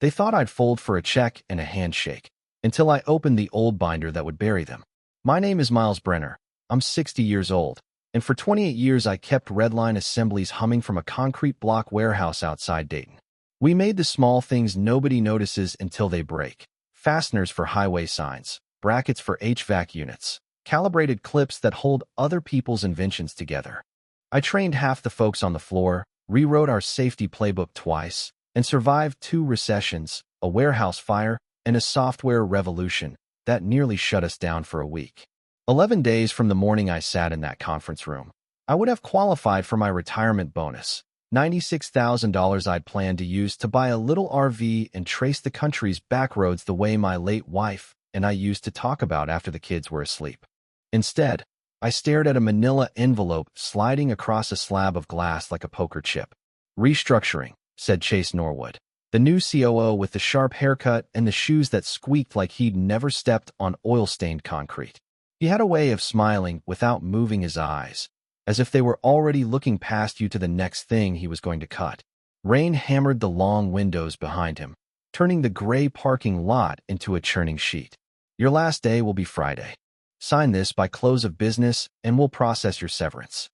They thought I'd fold for a check and a handshake, until I opened the old binder that would bury them. My name is Miles Brenner. I'm 60 years old, and for 28 years I kept redline assemblies humming from a concrete block warehouse outside Dayton. We made the small things nobody notices until they break. Fasteners for highway signs, brackets for HVAC units, calibrated clips that hold other people's inventions together. I trained half the folks on the floor, rewrote our safety playbook twice, and survived 2 recessions, a warehouse fire, and a software revolution that nearly shut us down for a week. 11 days from the morning I sat in that conference room, I would have qualified for my retirement bonus, $96,000 I'd planned to use to buy a little RV and trace the country's back roads the way my late wife and I used to talk about after the kids were asleep. Instead, I stared at a manila envelope sliding across a slab of glass like a poker chip. Restructuring, said Chase Norwood, the new COO with the sharp haircut and the shoes that squeaked like he'd never stepped on oil-stained concrete. He had a way of smiling without moving his eyes, as if they were already looking past you to the next thing he was going to cut. Rain hammered the long windows behind him, turning the gray parking lot into a churning sheet. Your last day will be Friday. Sign this by close of business and we'll process your severance.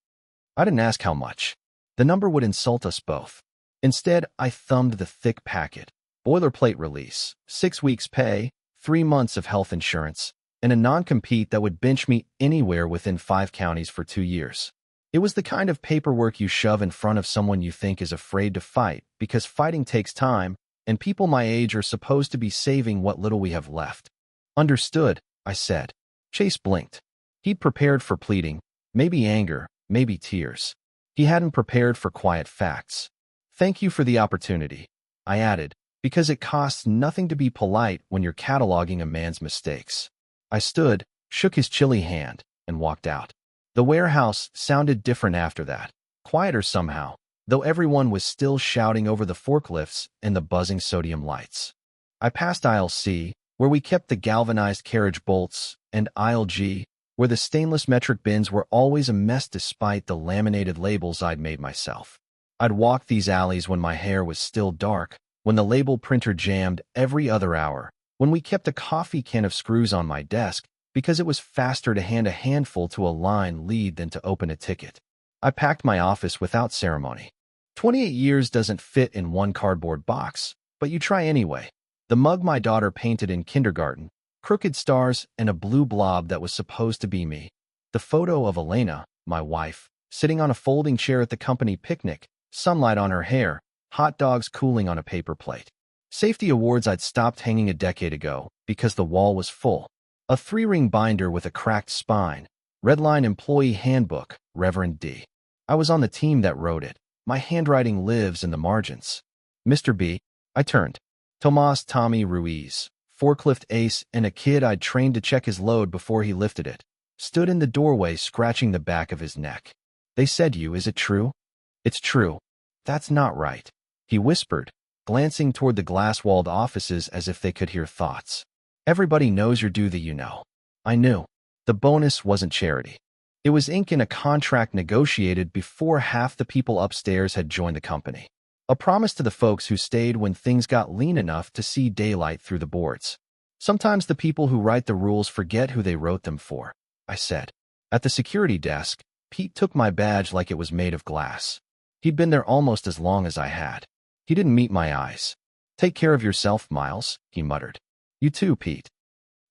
I didn't ask how much. The number would insult us both. Instead, I thumbed the thick packet. Boilerplate release, 6 weeks pay, 3 months of health insurance, and a non-compete that would bench me anywhere within 5 counties for 2 years. It was the kind of paperwork you shove in front of someone you think is afraid to fight because fighting takes time, and people my age are supposed to be saving what little we have left. Understood, I said. Chase blinked. He'd prepared for pleading, maybe anger, maybe tears. He hadn't prepared for quiet facts. Thank you for the opportunity, I added, because it costs nothing to be polite when you're cataloging a man's mistakes. I stood, shook his chilly hand, and walked out. The warehouse sounded different after that, quieter somehow, though everyone was still shouting over the forklifts and the buzzing sodium lights. I passed aisle C, where we kept the galvanized carriage bolts, and aisle G, where the stainless metric bins were always a mess despite the laminated labels I'd made myself. I'd walk these alleys when my hair was still dark, when the label printer jammed every other hour, when we kept a coffee can of screws on my desk, because it was faster to hand a handful to a line lead than to open a ticket. I packed my office without ceremony. 28 years doesn't fit in one cardboard box, but you try anyway. The mug my daughter painted in kindergarten, crooked stars and a blue blob that was supposed to be me. The photo of Elena, my wife, sitting on a folding chair at the company picnic, sunlight on her hair, hot dogs cooling on a paper plate. Safety awards I'd stopped hanging a decade ago because the wall was full. A 3-ring binder with a cracked spine. Redline Employee Handbook, Reverend D. I was on the team that wrote it. My handwriting lives in the margins. Mr. B. I turned. Tomas Tommy Ruiz, forklift ace and a kid I'd trained to check his load before he lifted it, stood in the doorway scratching the back of his neck. They said is it true? It's true. That's not right, he whispered, glancing toward the glass-walled offices as if they could hear thoughts. Everybody knows you're due the I knew. The bonus wasn't charity. It was ink in a contract negotiated before half the people upstairs had joined the company. A promise to the folks who stayed when things got lean enough to see daylight through the boards. Sometimes the people who write the rules forget who they wrote them for, I said. At the security desk, Pete took my badge like it was made of glass. He'd been there almost as long as I had. He didn't meet my eyes. Take care of yourself, Miles, he muttered. You too, Pete.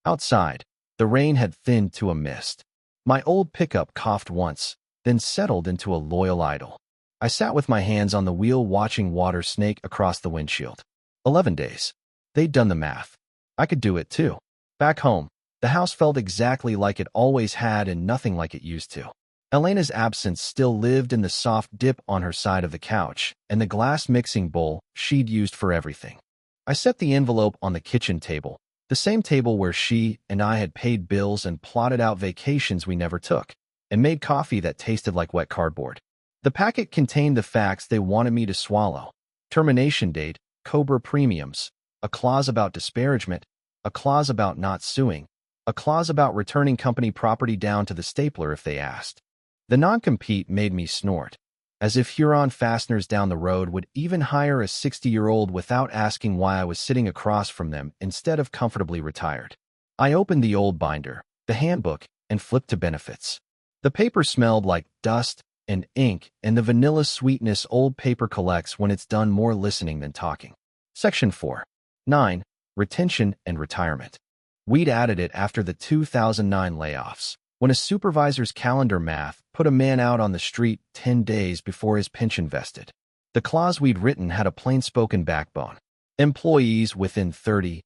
Outside, the rain had thinned to a mist. My old pickup coughed once, then settled into a loyal idle. I sat with my hands on the wheel watching water snake across the windshield. 11 days. They'd done the math. I could do it too. Back home, the house felt exactly like it always had and nothing like it used to. Elena's absence still lived in the soft dip on her side of the couch and the glass mixing bowl she'd used for everything. I set the envelope on the kitchen table, the same table where she and I had paid bills and plotted out vacations we never took, and made coffee that tasted like wet cardboard. The packet contained the facts they wanted me to swallow. Termination date, COBRA premiums, a clause about disparagement, a clause about not suing, a clause about returning company property down to the stapler if they asked. The non-compete made me snort. as if Huron Fasteners down the road would even hire a 60-year-old without asking why I was sitting across from them instead of comfortably retired. I opened the old binder, the handbook, and flipped to benefits. The paper smelled like dust and ink and the vanilla sweetness old paper collects when it's done more listening than talking. Section 4. 9. Retention and Retirement. We'd added it after the 2009 layoffs, when a supervisor's calendar math put a man out on the street 10 days before his pension vested. The clause we'd written had a plain-spoken backbone. Employees within 30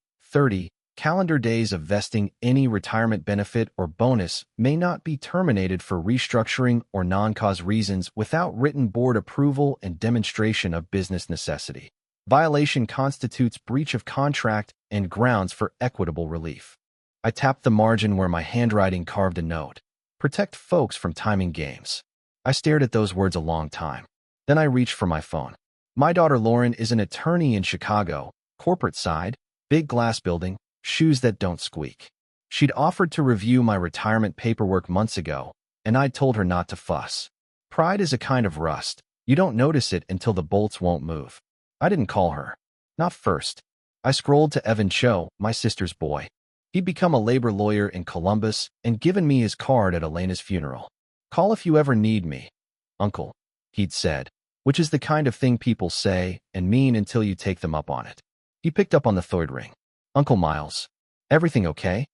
calendar days of vesting any retirement benefit or bonus may not be terminated for restructuring or non-cause reasons without written board approval and demonstration of business necessity. Violation constitutes breach of contract and grounds for equitable relief. I tapped the margin where my handwriting carved a note. Protect folks from timing games. I stared at those words a long time. Then I reached for my phone. My daughter Lauren is an attorney in Chicago, corporate side, big glass building, shoes that don't squeak. She'd offered to review my retirement paperwork months ago, and I'd told her not to fuss. Pride is a kind of rust. You don't notice it until the bolts won't move. I didn't call her. Not first. I scrolled to Evan Cho, my sister's boy. He'd become a labor lawyer in Columbus and given me his card at Elena's funeral. Call if you ever need me, Uncle, he'd said, which is the kind of thing people say and mean until you take them up on it. He picked up on the third ring. Uncle Miles, everything okay?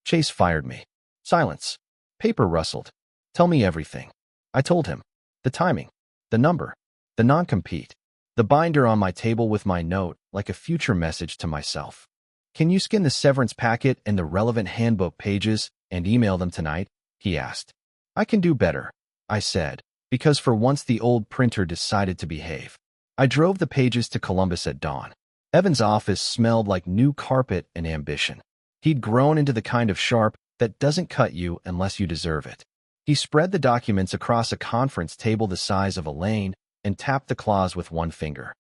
Chase fired me. Silence. Paper rustled. Tell me everything. I told him. The timing. The number. The non-compete. The binder on my table with my note, like a future message to myself. Can you skin the severance packet and the relevant handbook pages and email them tonight? He asked. I can do better, I said, because for once the old printer decided to behave. I drove the pages to Columbus at dawn. Evan's office smelled like new carpet and ambition. He'd grown into the kind of sharp that doesn't cut you unless you deserve it. He spread the documents across a conference table the size of a lane and tapped the claws with one finger.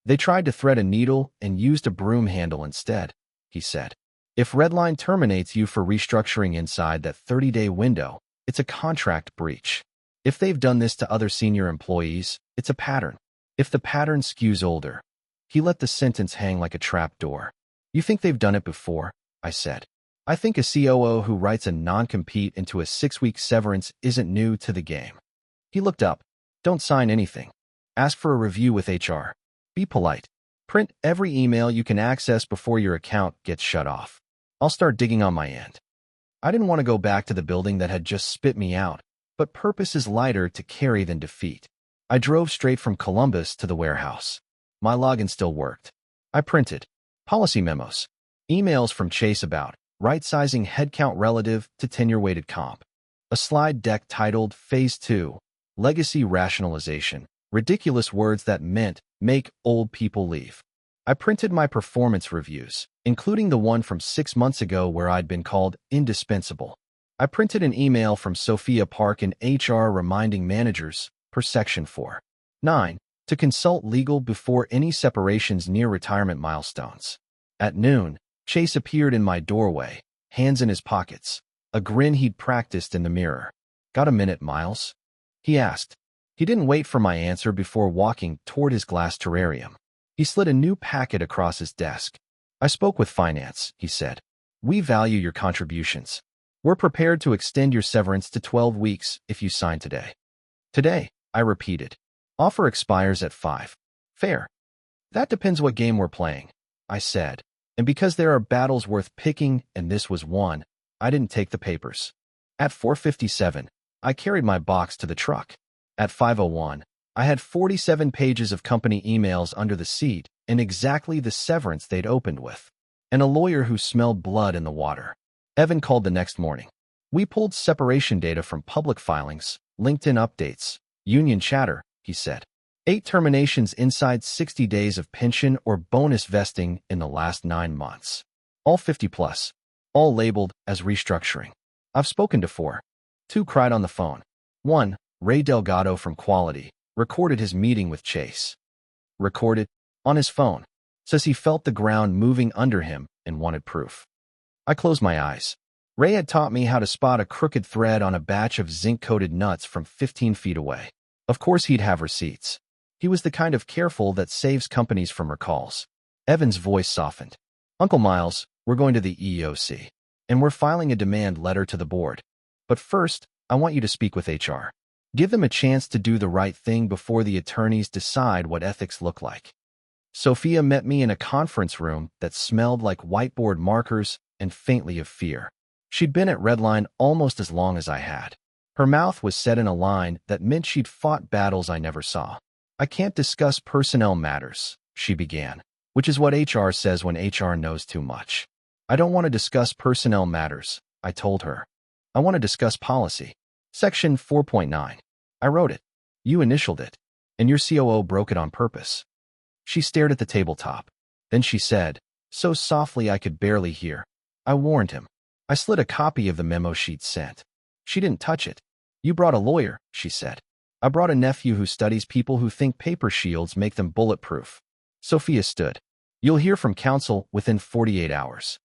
They tried to thread a needle and used a broom handle instead, he said. If Redline terminates you for restructuring inside that 30-day window, it's a contract breach. If they've done this to other senior employees, it's a pattern. If the pattern skews older, he let the sentence hang like a trap door. You think they've done it before? I said. I think a COO who writes a non-compete into a 6-week severance isn't new to the game. He looked up. Don't sign anything. Ask for a review with HR. Be polite. Print every email you can access before your account gets shut off. I'll start digging on my end. I didn't want to go back to the building that had just spit me out, but purpose is lighter to carry than defeat. I drove straight from Columbus to the warehouse. My login still worked. I printed policy memos, emails from Chase about right-sizing headcount relative to tenure-weighted comp, a slide deck titled Phase 2, Legacy Rationalization, ridiculous words that meant make old people leave. I printed my performance reviews, including the one from 6 months ago where I'd been called indispensable. I printed an email from Sophia Park in HR reminding managers, per Section 4. 9. To consult legal before any separations near retirement milestones. At noon, Chase appeared in my doorway, hands in his pockets, a grin he'd practiced in the mirror. Got a minute, Miles? He asked. He didn't wait for my answer before walking toward his glass terrarium. He slid a new packet across his desk. I spoke with finance, he said. We value your contributions. We're prepared to extend your severance to 12 weeks if you sign today. Today, I repeated. Offer expires at 5. Fair. That depends what game we're playing, I said. And because there are battles worth picking and this was one, I didn't take the papers. At 4:57, I carried my box to the truck. At 5:01, I had 47 pages of company emails under the seat and exactly the severance they'd opened with. And a lawyer who smelled blood in the water. Evan called the next morning. We pulled separation data from public filings, LinkedIn updates, union chatter, he said. 8 terminations inside 60 days of pension or bonus vesting in the last 9 months. All 50 plus. All labeled as restructuring. I've spoken to 4. 2 cried on the phone. 1, Ray Delgado from Quality, recorded his meeting with Chase. Recorded on his phone. Says he felt the ground moving under him and wanted proof. I closed my eyes. Ray had taught me how to spot a crooked thread on a batch of zinc-coated nuts from 15 feet away. Of course he'd have receipts. He was the kind of careful that saves companies from recalls. Evan's voice softened. Uncle Miles, we're going to the EEOC, and we're filing a demand letter to the board. But first, I want you to speak with HR. Give them a chance to do the right thing before the attorneys decide what ethics look like. Sophia met me in a conference room that smelled like whiteboard markers and faintly of fear. She'd been at Redline almost as long as I had. Her mouth was set in a line that meant she'd fought battles I never saw. I can't discuss personnel matters, she began, which is what HR says when HR knows too much. I don't want to discuss personnel matters, I told her. I want to discuss policy. Section 4.9. I wrote it. You initialed it. And your COO broke it on purpose. She stared at the tabletop. Then she said, so softly I could barely hear, I warned him. I slid a copy of the memo she'd sent. She didn't touch it. You brought a lawyer, she said. I brought a nephew who studies people who think paper shields make them bulletproof. Sophia stood. You'll hear from counsel within 48 hours.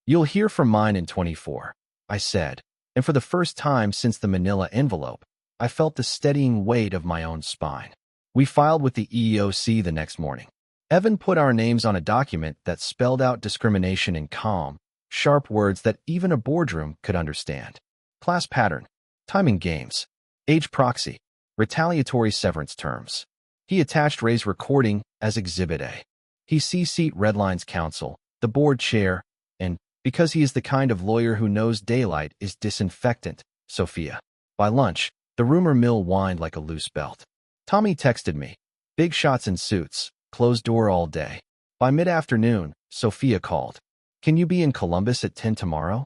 You'll hear from mine in 24, I said, and for the first time since the manila envelope, I felt the steadying weight of my own spine. We filed with the EEOC the next morning. Evan put our names on a document that spelled out discrimination in calm, sharp words that even a boardroom could understand. Class pattern, timing games, age proxy, retaliatory severance terms. He attached Ray's recording as Exhibit A. He CC'd Redline's counsel, the board chair, and, because he is the kind of lawyer who knows daylight is disinfectant, Sophia. By lunch, the rumor mill whined like a loose belt. Tommy texted me. Big shots in suits, closed door all day. By mid-afternoon, Sophia called. Can you be in Columbus at 10 tomorrow?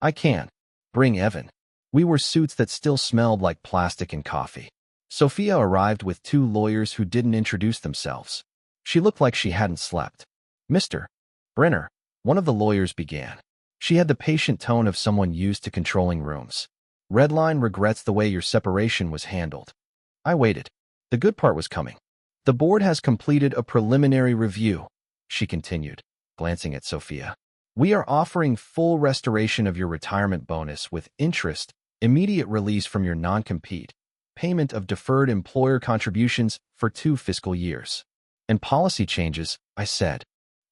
I can. Bring Evan. We were suits that still smelled like plastic and coffee. Sophia arrived with two lawyers who didn't introduce themselves. She looked like she hadn't slept. Mr. Brenner, one of the lawyers began. She had the patient tone of someone used to controlling rooms. Redline regrets the way your separation was handled. I waited. The good part was coming. The board has completed a preliminary review, she continued, glancing at Sophia. We are offering full restoration of your retirement bonus with interest, immediate release from your non-compete, payment of deferred employer contributions for 2 fiscal years. And policy changes, I said,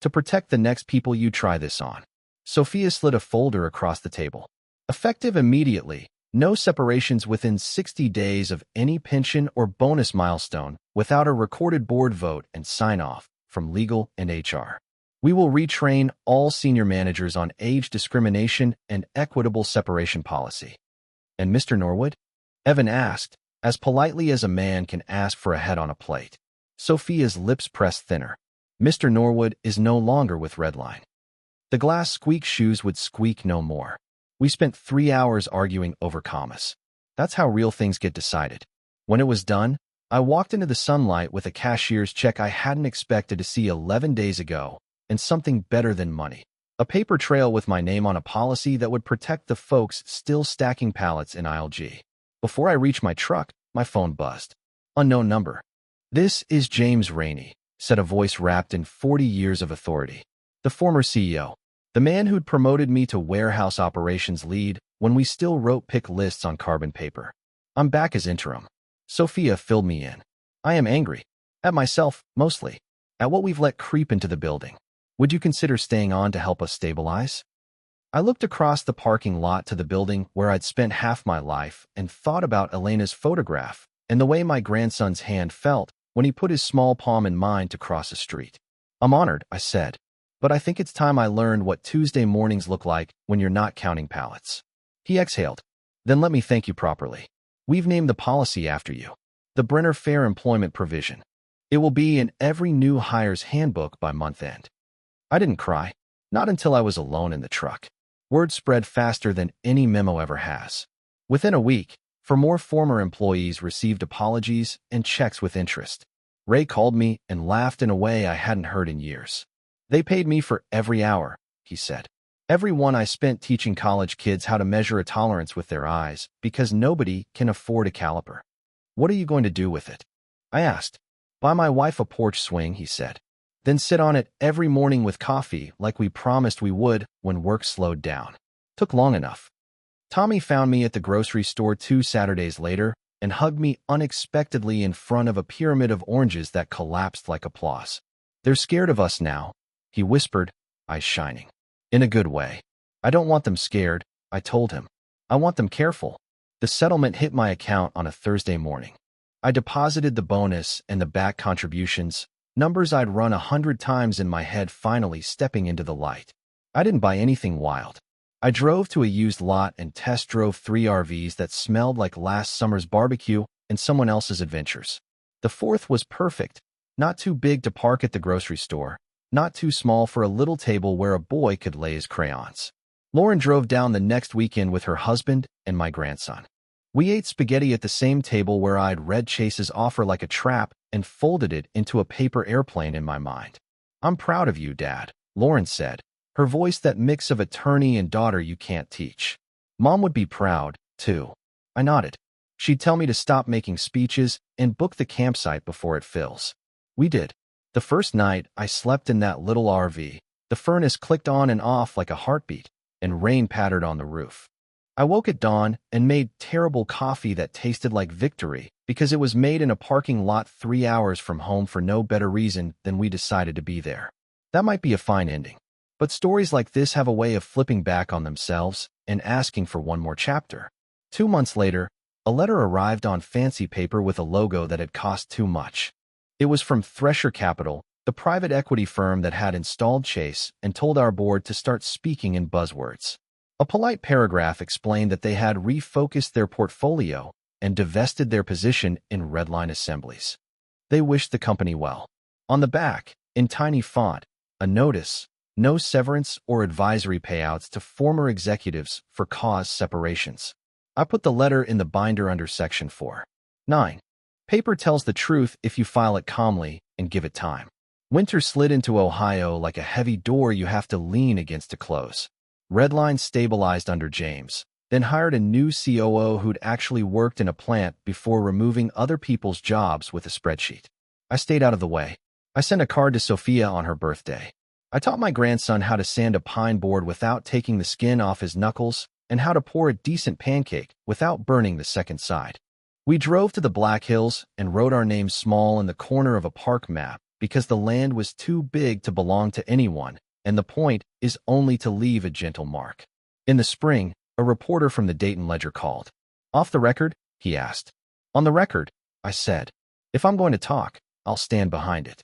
to protect the next people you try this on. Sophia slid a folder across the table. Effective immediately, no separations within 60 days of any pension or bonus milestone without a recorded board vote and sign-off from legal and HR. We will retrain all senior managers on age discrimination and equitable separation policy. And Mr. Norwood? Evan asked, as politely as a man can ask for a head on a plate. Sophia's lips pressed thinner. Mr. Norwood is no longer with Redline. The glass squeak shoes would squeak no more. We spent 3 hours arguing over commas. That's how real things get decided. When it was done, I walked into the sunlight with a cashier's check I hadn't expected to see 11 days ago, and something better than money. A paper trail with my name on a policy that would protect the folks still stacking pallets in aisle G. Before I reached my truck, my phone buzzed. Unknown number. This is James Rainey, said a voice wrapped in 40 years of authority. The former CEO. The man who'd promoted me to warehouse operations lead when we still wrote pick lists on carbon paper. I'm back as interim. Sophia filled me in. I am angry. At myself, mostly. At what we've let creep into the building. Would you consider staying on to help us stabilize? I looked across the parking lot to the building where I'd spent half my life and thought about Elena's photograph and the way my grandson's hand felt when he put his small palm in mine to cross a street. I'm honored, I said. But I think it's time I learned what Tuesday mornings look like when you're not counting pallets. He exhaled. Then let me thank you properly. We've named the policy after you. The Brenner Fair Employment Provision. It will be in every new hire's handbook by month end. I didn't cry. Not until I was alone in the truck. Word spread faster than any memo ever has. Within a week, 4 more former employees received apologies and checks with interest. Ray called me and laughed in a way I hadn't heard in years. They paid me for every hour, he said. Every one I spent teaching college kids how to measure a tolerance with their eyes because nobody can afford a caliper. What are you going to do with it? I asked. Buy my wife a porch swing, he said. Then sit on it every morning with coffee like we promised we would when work slowed down. Took long enough. Tommy found me at the grocery store 2 Saturdays later, and hugged me unexpectedly in front of a pyramid of oranges that collapsed like applause. "They're scared of us now," he whispered, eyes shining. "In a good way. I don't want them scared," I told him. "I want them careful." The settlement hit my account on a Thursday morning. I deposited the bonus and the back contributions, numbers I'd run 100 times in my head finally stepping into the light. I didn't buy anything wild. I drove to a used lot and test drove 3 RVs that smelled like last summer's barbecue and someone else's adventures. The fourth was perfect, not too big to park at the grocery store, not too small for a little table where a boy could lay his crayons. Lauren drove down the next weekend with her husband and my grandson. We ate spaghetti at the same table where I'd read Chase's offer like a trap and folded it into a paper airplane in my mind. "I'm proud of you, Dad," Lauren said, her voice that mix of attorney and daughter you can't teach. "Mom would be proud, too." I nodded. She'd tell me to stop making speeches and book the campsite before it fills. We did. The first night, I slept in that little RV. The furnace clicked on and off like a heartbeat, and rain pattered on the roof. I woke at dawn and made terrible coffee that tasted like victory because it was made in a parking lot 3 hours from home for no better reason than we decided to be there. That might be a fine ending. But stories like this have a way of flipping back on themselves and asking for one more chapter. 2 months later, a letter arrived on fancy paper with a logo that had cost too much. It was from Thresher Capital, the private equity firm that had installed Chase and told our board to start speaking in buzzwords. A polite paragraph explained that they had refocused their portfolio and divested their position in Redline Assemblies. They wished the company well. On the back, in tiny font, a notice: no severance or advisory payouts to former executives for cause separations. I put the letter in the binder under Section 4. 9. Paper tells the truth if you file it calmly and give it time. Winter slid into Ohio like a heavy door you have to lean against to close. Redline stabilized under James, then hired a new COO who'd actually worked in a plant before removing other people's jobs with a spreadsheet. I stayed out of the way. I sent a card to Sophia on her birthday. I taught my grandson how to sand a pine board without taking the skin off his knuckles and how to pour a decent pancake without burning the second side. We drove to the Black Hills and wrote our names small in the corner of a park map because the land was too big to belong to anyone, and the point is only to leave a gentle mark. In the spring, a reporter from the Dayton Ledger called. "Off the record?" he asked. "On the record," I said. "If I'm going to talk, I'll stand behind it."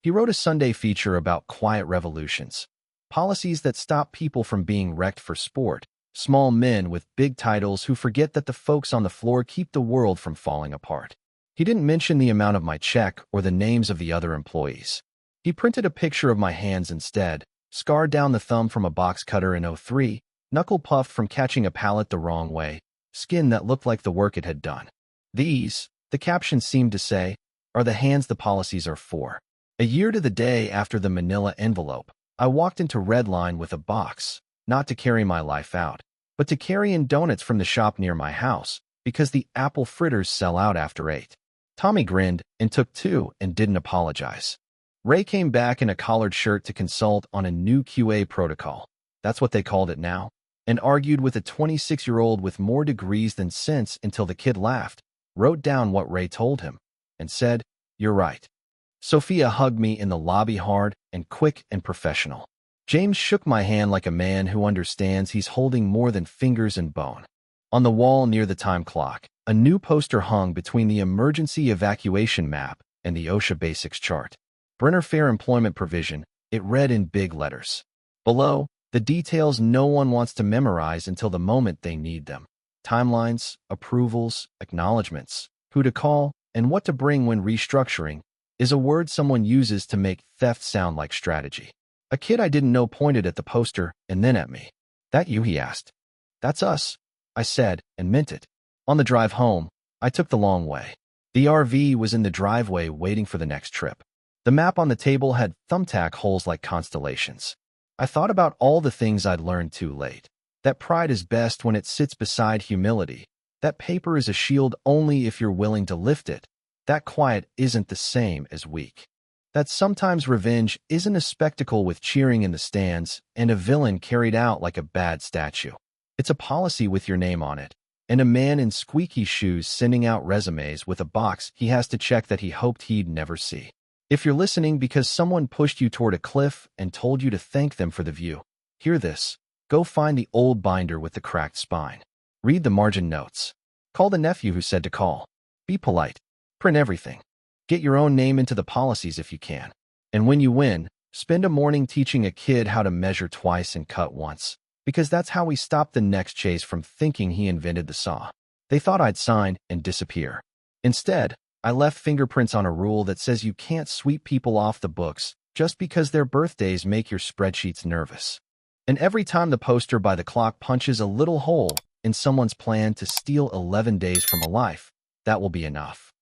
He wrote a Sunday feature about quiet revolutions, policies that stop people from being wrecked for sport, small men with big titles who forget that the folks on the floor keep the world from falling apart. He didn't mention the amount of my check or the names of the other employees. He printed a picture of my hands instead, scarred down the thumb from a box cutter in '03, knuckle puffed from catching a pallet the wrong way, skin that looked like the work it had done. "These," the caption seemed to say, "are the hands the policies are for." A year to the day after the manila envelope, I walked into Redline with a box, not to carry my life out, but to carry in donuts from the shop near my house, because the apple fritters sell out after 8. Tommy grinned and took 2 and didn't apologize. Ray came back in a collared shirt to consult on a new QA protocol, that's what they called it now, and argued with a 26-year-old with more degrees than sense until the kid laughed, wrote down what Ray told him, and said, "You're right." Sophia hugged me in the lobby hard and quick and professional. James shook my hand like a man who understands he's holding more than fingers and bone. On the wall near the time clock, a new poster hung between the emergency evacuation map and the OSHA basics chart. Brenner Fair Employment Provision, it read in big letters. Below, the details no one wants to memorize until the moment they need them. Timelines, approvals, acknowledgments, who to call, and what to bring when restructuring, is a word someone uses to make theft sound like strategy. A kid I didn't know pointed at the poster and then at me. "That you?" he asked. "That's us," I said, and meant it. On the drive home, I took the long way. The RV was in the driveway waiting for the next trip. The map on the table had thumbtack holes like constellations. I thought about all the things I'd learned too late. That pride is best when it sits beside humility. That paper is a shield only if you're willing to lift it. That quiet isn't the same as weak. That sometimes revenge isn't a spectacle with cheering in the stands and a villain carried out like a bad statue. It's a policy with your name on it, and a man in squeaky shoes sending out resumes with a box he has to check that he hoped he'd never see. If you're listening because someone pushed you toward a cliff and told you to thank them for the view, hear this. Go find the old binder with the cracked spine. Read the margin notes. Call the nephew who said to call. Be polite. Print everything. Get your own name into the policies if you can. And when you win, spend a morning teaching a kid how to measure twice and cut once. Because that's how we stopped the next chase from thinking he invented the saw. They thought I'd sign and disappear. Instead, I left fingerprints on a rule that says you can't sweep people off the books just because their birthdays make your spreadsheets nervous. And every time the poster by the clock punches a little hole in someone's plan to steal 11 days from a life, that will be enough.